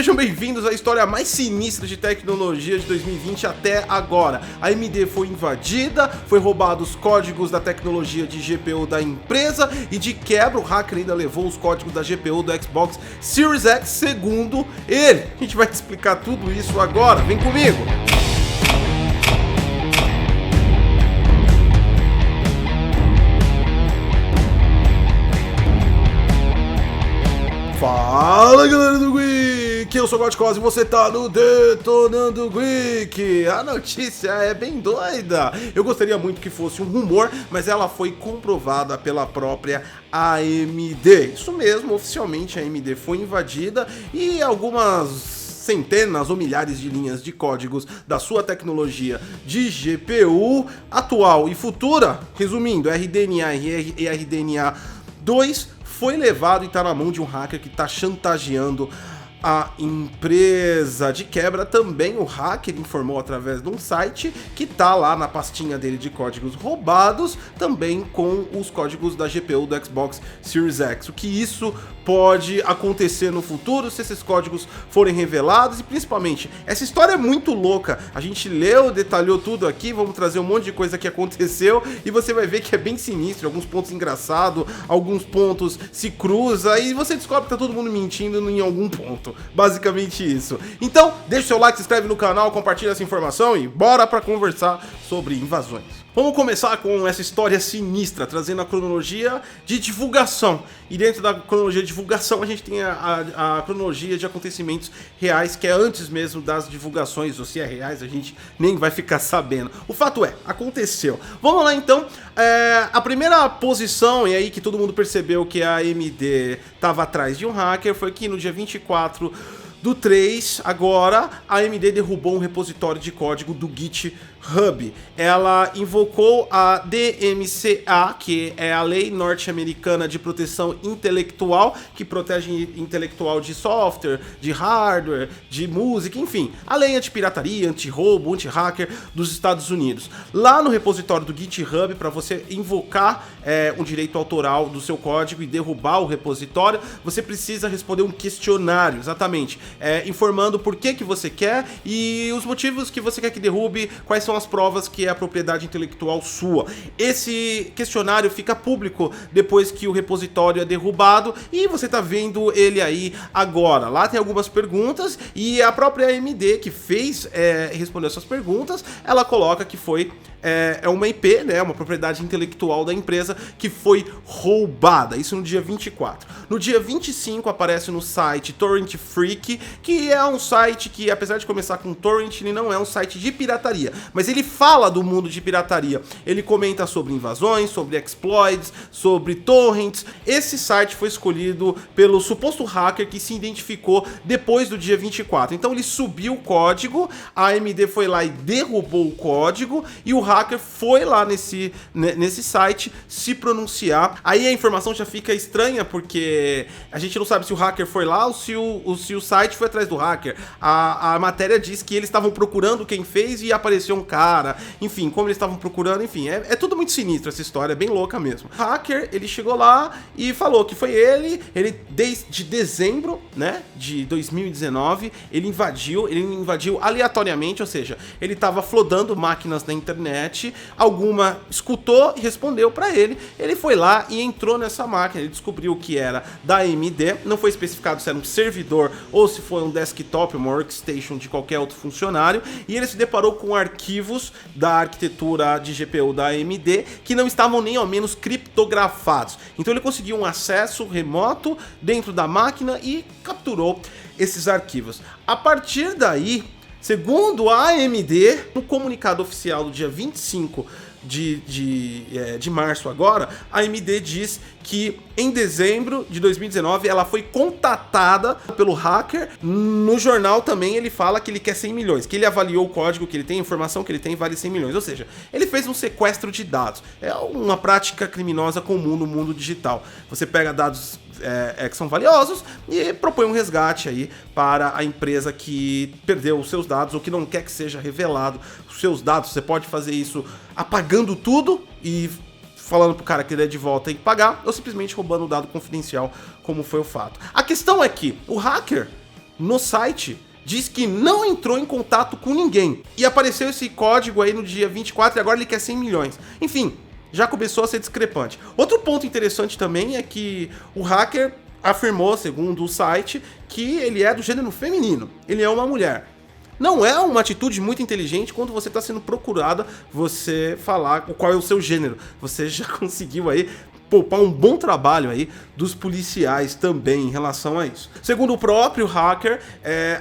Sejam bem-vindos à história mais sinistra de tecnologia de 2020 até agora. A AMD foi invadida, foi roubado os códigos da tecnologia de GPU da empresa e de quebra o hacker ainda levou os códigos da GPU do Xbox Series X segundo ele. A gente vai te explicar tudo isso agora, vem comigo! Fala galera do Geek, eu sou o Godcos e você tá no Detonando Geek. A notícia é bem doida, eu gostaria muito que fosse um rumor, mas ela foi comprovada pela própria AMD. Isso mesmo, oficialmente a AMD foi invadida e algumas centenas ou milhares de linhas de códigos da sua tecnologia de GPU atual e futura, resumindo, RDNA e RDNA 2, foi levado e está na mão de um hacker que está chantageando a empresa. De quebra também o hacker informou através de um site que tá lá na pastinha dele de códigos roubados, também com os códigos da GPU do Xbox Series X. O que isso pode acontecer no futuro se esses códigos forem revelados e principalmente, essa história é muito louca, a gente leu, detalhou tudo aqui, vamos trazer um monte de coisa que aconteceu e você vai ver que é bem sinistro, alguns pontos engraçados, alguns pontos se cruza e você descobre que tá todo mundo mentindo em algum ponto. Basicamente isso. Então, deixa o seu like, se inscreve no canal, compartilha essa informação e bora pra conversar sobre invasões. Vamos começar com essa história sinistra, trazendo a cronologia de divulgação. E dentro da cronologia de divulgação a gente tem a cronologia de acontecimentos reais, que é antes mesmo das divulgações, ou se é reais a gente nem vai ficar sabendo. O fato é, aconteceu. Vamos lá então, a primeira posição, e aí que todo mundo percebeu que a AMD estava atrás de um hacker, foi que no dia 24 do 3, agora, a AMD derrubou um repositório de código do GitHub. Ela invocou a DMCA, que é a Lei Norte-Americana de Proteção Intelectual, que protege intelectual de software, de hardware, de música, enfim, a lei anti-pirataria, anti-roubo, anti-hacker dos Estados Unidos. Lá no repositório do GitHub, para você invocar um direito autoral do seu código e derrubar o repositório, você precisa responder um questionário, exatamente, informando por que você quer e os motivos que você quer que derrube, quais são as provas que é a propriedade intelectual sua. Esse questionário fica público depois que o repositório é derrubado e você tá vendo ele aí agora. Lá tem algumas perguntas e a própria AMD que respondeu essas perguntas, ela coloca que foi uma IP, né, uma propriedade intelectual da empresa que foi roubada, isso no dia 24. No dia 25 aparece no site Torrent Freak, que é um site que, apesar de começar com torrent, ele não é um site de pirataria, mas ele fala do mundo de pirataria, ele comenta sobre invasões, sobre exploits, sobre torrents. Esse site foi escolhido pelo suposto hacker que se identificou depois do dia 24, então ele subiu o código, a AMD foi lá e derrubou o código e o hacker foi lá nesse site se pronunciar. Aí a informação já fica estranha porque a gente não sabe se o hacker foi lá ou se o site foi atrás do hacker. A matéria diz que eles estavam procurando quem fez e apareceu um cara, enfim, como eles estavam procurando, enfim, é tudo muito sinistro essa história, é bem louca mesmo. O hacker, ele chegou lá e falou que foi ele desde dezembro, né, de 2019, ele invadiu aleatoriamente, ou seja, ele estava flodando máquinas na internet, alguma escutou e respondeu para ele, ele foi lá e entrou nessa máquina, ele descobriu que era da AMD, não foi especificado se era um servidor ou se foi um desktop, uma workstation de qualquer outro funcionário, e ele se deparou com arquivos da arquitetura de GPU da AMD que não estavam nem ao menos criptografados, então ele conseguiu um acesso remoto dentro da máquina e capturou esses arquivos. A partir daí, segundo a AMD, no comunicado oficial do dia 25 de março agora, a AMD diz que em dezembro de 2019 ela foi contatada pelo hacker. No jornal também ele fala que ele quer 100 milhões, que ele avaliou o código que ele tem, a informação que ele tem vale 100 milhões, ou seja, ele fez um sequestro de dados. É uma prática criminosa comum no mundo digital. Você pega dados que são valiosos e propõe um resgate aí para a empresa que perdeu os seus dados ou que não quer que seja revelado os seus dados. Você pode fazer isso apagando tudo e falando pro cara que ele é de volta tem que pagar, ou simplesmente roubando o dado confidencial, como foi o fato. A questão é que o hacker no site diz que não entrou em contato com ninguém. E apareceu esse código aí no dia 24 e agora ele quer 100 milhões. Enfim, já começou a ser discrepante. Outro ponto interessante também é que o hacker afirmou, segundo o site, que ele é do gênero feminino. Ele é uma mulher. Não é uma atitude muito inteligente quando você está sendo procurado você falar qual é o seu gênero. Você já conseguiu aí poupar um bom trabalho aí dos policiais também em relação a isso. Segundo o próprio hacker,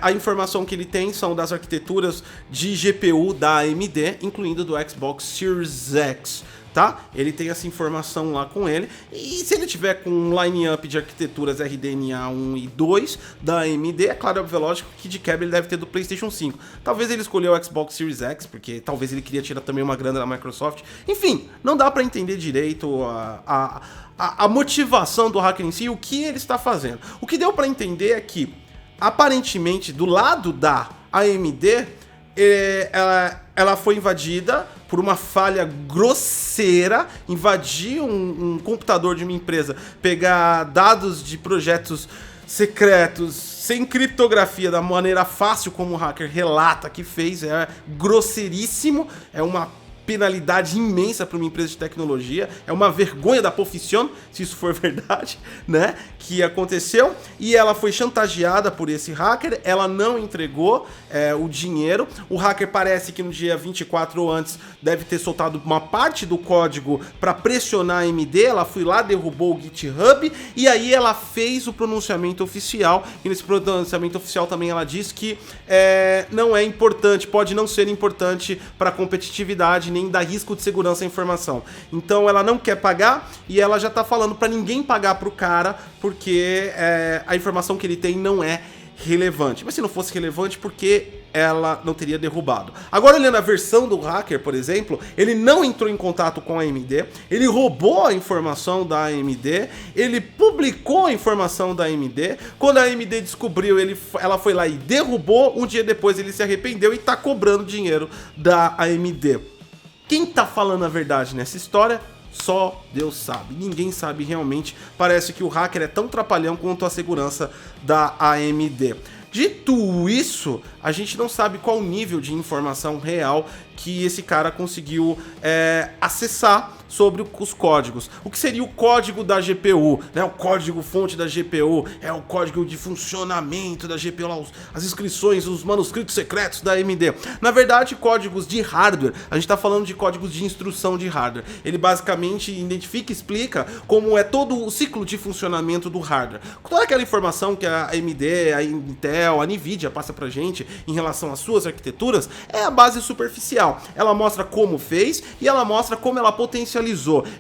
a informação que ele tem são das arquiteturas de GPU da AMD, incluindo do Xbox Series X. Tá? Ele tem essa informação lá com ele, e se ele tiver com um line-up de arquiteturas RDNA 1 e 2 da AMD, é claro, é lógico que de quebra ele deve ter do PlayStation 5. Talvez ele escolheu o Xbox Series X, porque talvez ele queria tirar também uma grana da Microsoft. Enfim, não dá pra entender direito a motivação do hacker em si, o que ele está fazendo. O que deu pra entender é que, aparentemente, do lado da AMD, ela foi invadida por uma falha grosseira, invadir um computador de uma empresa, pegar dados de projetos secretos, sem criptografia, da maneira fácil como o hacker relata que fez, é grosseiríssimo, é uma penalidade imensa para uma empresa de tecnologia, é uma vergonha da profissão, se isso for verdade, né, que aconteceu, e ela foi chantageada por esse hacker, ela não entregou o dinheiro, o hacker parece que no dia 24 ou antes deve ter soltado uma parte do código para pressionar a AMD, ela foi lá, derrubou o GitHub, e aí ela fez o pronunciamento oficial, e nesse pronunciamento oficial também ela diz que não é importante, pode não ser importante para a competitividade, nem dar risco de segurança à informação. Então ela não quer pagar e ela já tá falando para ninguém pagar pro cara porque a informação que ele tem não é relevante. Mas se não fosse relevante, por que ela não teria derrubado? Agora, olhando a versão do hacker, por exemplo, ele não entrou em contato com a AMD, ele roubou a informação da AMD, ele publicou a informação da AMD, quando a AMD descobriu, ela foi lá e derrubou, um dia depois ele se arrependeu e tá cobrando dinheiro da AMD. Quem tá falando a verdade nessa história? Só Deus sabe, ninguém sabe realmente, parece que o hacker é tão trapalhão quanto a segurança da AMD. Dito isso, a gente não sabe qual o nível de informação real que esse cara conseguiu acessar sobre os códigos. O que seria o código da GPU, né? O código fonte da GPU, é o código de funcionamento da GPU, lá, as inscrições, os manuscritos secretos da AMD. Na verdade, códigos de hardware, a gente está falando de códigos de instrução de hardware. Ele basicamente identifica e explica como é todo o ciclo de funcionamento do hardware. Toda aquela informação que a AMD, a Intel, a Nvidia passa pra gente em relação às suas arquiteturas é a base superficial. Ela mostra como fez e ela mostra como ela potencializou.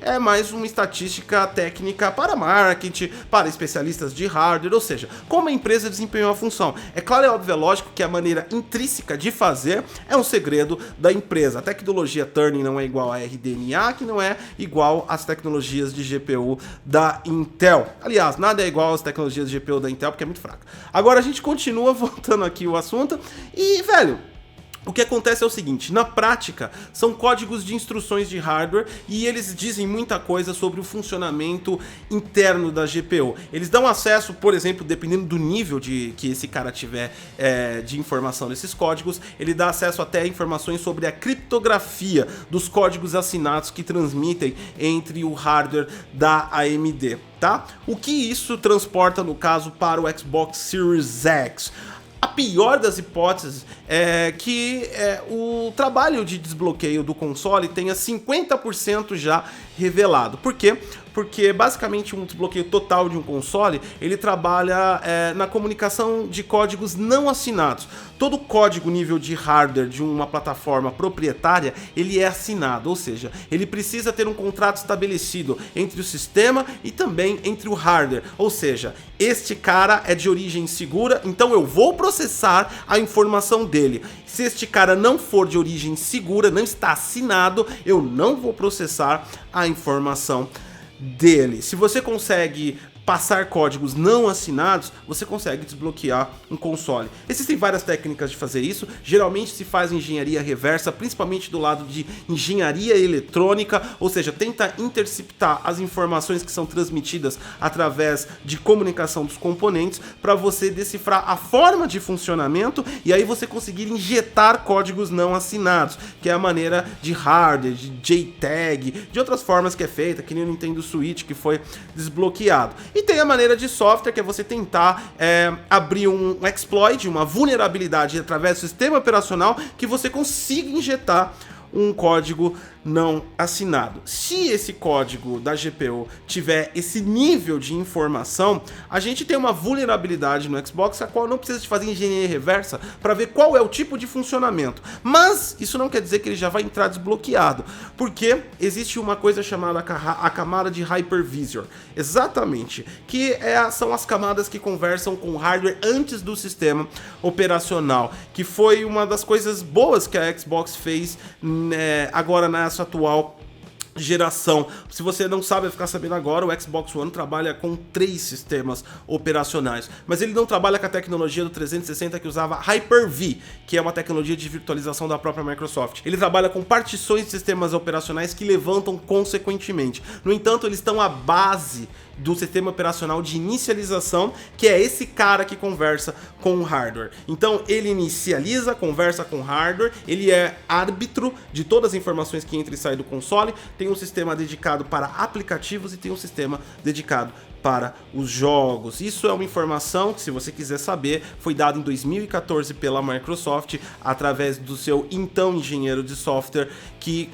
É mais uma estatística técnica para marketing, para especialistas de hardware, ou seja, como a empresa desempenhou a função. É claro, é óbvio, é lógico que a maneira intrínseca de fazer é um segredo da empresa. A tecnologia Turing não é igual a RDNA, que não é igual às tecnologias de GPU da Intel. Aliás, nada é igual às tecnologias de GPU da Intel, porque é muito fraco. Agora a gente continua voltando aqui o assunto e, velho, o que acontece é o seguinte, na prática, são códigos de instruções de hardware e eles dizem muita coisa sobre o funcionamento interno da GPU. Eles dão acesso, por exemplo, dependendo do nível que esse cara tiver de informação desses códigos, ele dá acesso até a informações sobre a criptografia dos códigos assinados que transmitem entre o hardware da AMD, tá? O que isso transporta, no caso, para o Xbox Series X? A pior das hipóteses é que o trabalho de desbloqueio do console tenha 50% já revelado. Por quê? Porque basicamente um desbloqueio total de um console, ele trabalha na comunicação de códigos não assinados. Todo código nível de hardware de uma plataforma proprietária, ele é assinado, ou seja, ele precisa ter um contrato estabelecido entre o sistema e também entre o hardware. Ou seja, este cara é de origem segura, então eu vou processar a informação dele. Se este cara não for de origem segura, não está assinado, eu não vou processar a informação dele. Se você consegue passar códigos não assinados, você consegue desbloquear um console. Existem várias técnicas de fazer isso, geralmente se faz engenharia reversa, principalmente do lado de engenharia eletrônica, ou seja, tenta interceptar as informações que são transmitidas através de comunicação dos componentes para você decifrar a forma de funcionamento e aí você conseguir injetar códigos não assinados, que é a maneira de hardware, de JTAG, de outras formas que é feita, que nem o Nintendo Switch que foi desbloqueado. E tem a maneira de software, que é você tentar abrir um exploit, uma vulnerabilidade através do sistema operacional que você consiga injetar um código não assinado. Se esse código da GPU tiver esse nível de informação, a gente tem uma vulnerabilidade no Xbox a qual não precisa de fazer engenharia reversa para ver qual é o tipo de funcionamento. Mas isso não quer dizer que ele já vai entrar desbloqueado, porque existe uma coisa chamada a camada de Hypervisor, exatamente, que são as camadas que conversam com o hardware antes do sistema operacional, que foi uma das coisas boas que a Xbox fez agora nessa atual geração. Se você não sabe, vai ficar sabendo agora, o Xbox One trabalha com 3 sistemas operacionais, mas ele não trabalha com a tecnologia do 360 que usava Hyper-V, que é uma tecnologia de virtualização da própria Microsoft. Ele trabalha com partições de sistemas operacionais que levantam consequentemente. No entanto, eles estão à base do sistema operacional de inicialização, que é esse cara que conversa com o hardware. Então ele inicializa, conversa com o hardware, ele é árbitro de todas as informações que entram e saem do console, tem um sistema dedicado para aplicativos e tem um sistema dedicado para os jogos. Isso é uma informação que, se você quiser saber, foi dada em 2014 pela Microsoft através do seu então engenheiro de software que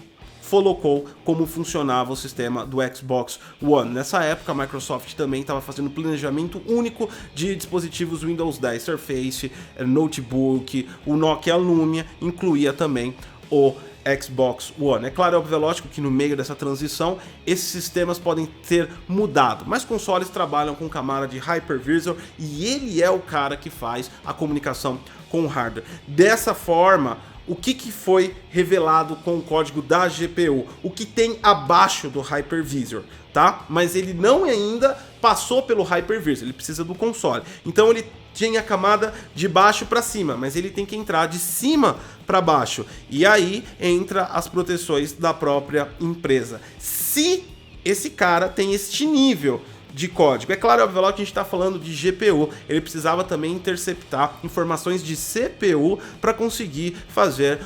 colocou como funcionava o sistema do Xbox One. Nessa época, a Microsoft também estava fazendo planejamento único de dispositivos Windows 10, Surface, Notebook, o Nokia Lumia, incluía também o Xbox One. É claro, é óbvio, lógico que no meio dessa transição, esses sistemas podem ter mudado, mas consoles trabalham com camada de Hypervisor e ele é o cara que faz a comunicação com o hardware. Dessa forma, o que foi revelado com o código da GPU? O que tem abaixo do Hypervisor, tá? Mas ele não ainda passou pelo Hypervisor, ele precisa do console. Então ele tem a camada de baixo para cima, mas ele tem que entrar de cima para baixo. E aí entra as proteções da própria empresa. Se esse cara tem este nível de código. É claro, óbvio, que a gente está falando de GPU, ele precisava também interceptar informações de CPU para conseguir fazer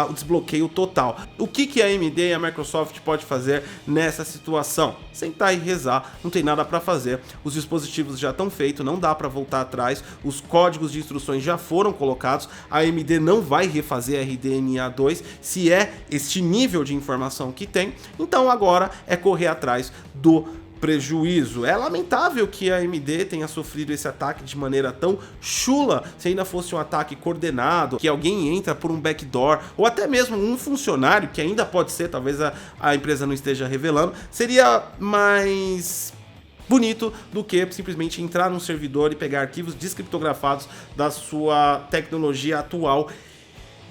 o desbloqueio total. O que a AMD e a Microsoft pode fazer nessa situação? Sentar e rezar, não tem nada para fazer, os dispositivos já estão feitos, não dá para voltar atrás, os códigos de instruções já foram colocados, a AMD não vai refazer RDNA 2 se é este nível de informação que tem, então agora é correr atrás do prejuízo. É lamentável que a AMD tenha sofrido esse ataque de maneira tão chula. Se ainda fosse um ataque coordenado, que alguém entra por um backdoor, ou até mesmo um funcionário, que ainda pode ser, talvez a empresa não esteja revelando, seria mais bonito do que simplesmente entrar num servidor e pegar arquivos descriptografados da sua tecnologia atual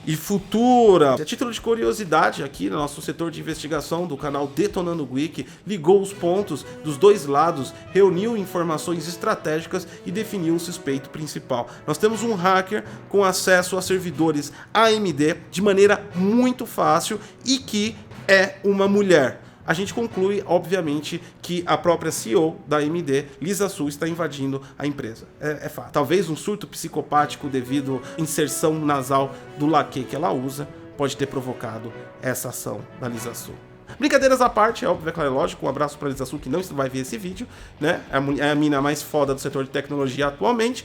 e futura. A título de curiosidade, aqui no nosso setor de investigação do canal Detonando Geek, ligou os pontos dos dois lados, reuniu informações estratégicas e definiu um suspeito principal. Nós temos um hacker com acesso a servidores AMD de maneira muito fácil e que é uma mulher. A gente conclui, obviamente, que a própria CEO da AMD, Lisa Su, está invadindo a empresa. É fato. Talvez um surto psicopático devido à inserção nasal do laque que ela usa pode ter provocado essa ação da Lisa Su. Brincadeiras à parte, é óbvio, é claro, lógico, um abraço para Lisa Su, que não vai ver esse vídeo, né? É a mina mais foda do setor de tecnologia atualmente,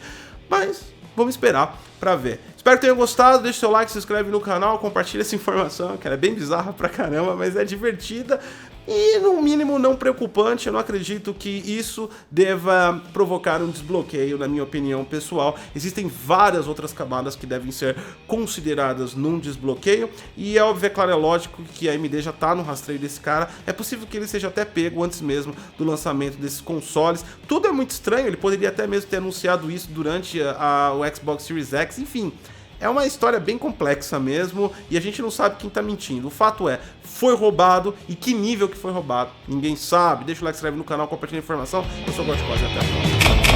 mas vamos esperar para ver. Espero que tenham gostado, deixe seu like, se inscreve no canal, compartilha essa informação, que ela é bem bizarra pra caramba, mas é divertida e, no mínimo, não preocupante. Eu não acredito que isso deva provocar um desbloqueio, na minha opinião pessoal. Existem várias outras camadas que devem ser consideradas num desbloqueio e é óbvio, é claro, é lógico que a AMD já está no rastreio desse cara. É possível que ele seja até pego antes mesmo do lançamento desses consoles. Tudo é muito estranho, ele poderia até mesmo ter anunciado isso durante o Xbox Series X, enfim. É uma história bem complexa mesmo e a gente não sabe quem tá mentindo. O fato é, foi roubado e que nível que foi roubado, ninguém sabe. Deixa o like, se inscreve no canal, compartilha a informação. Eu sou o Gótico, até a próxima.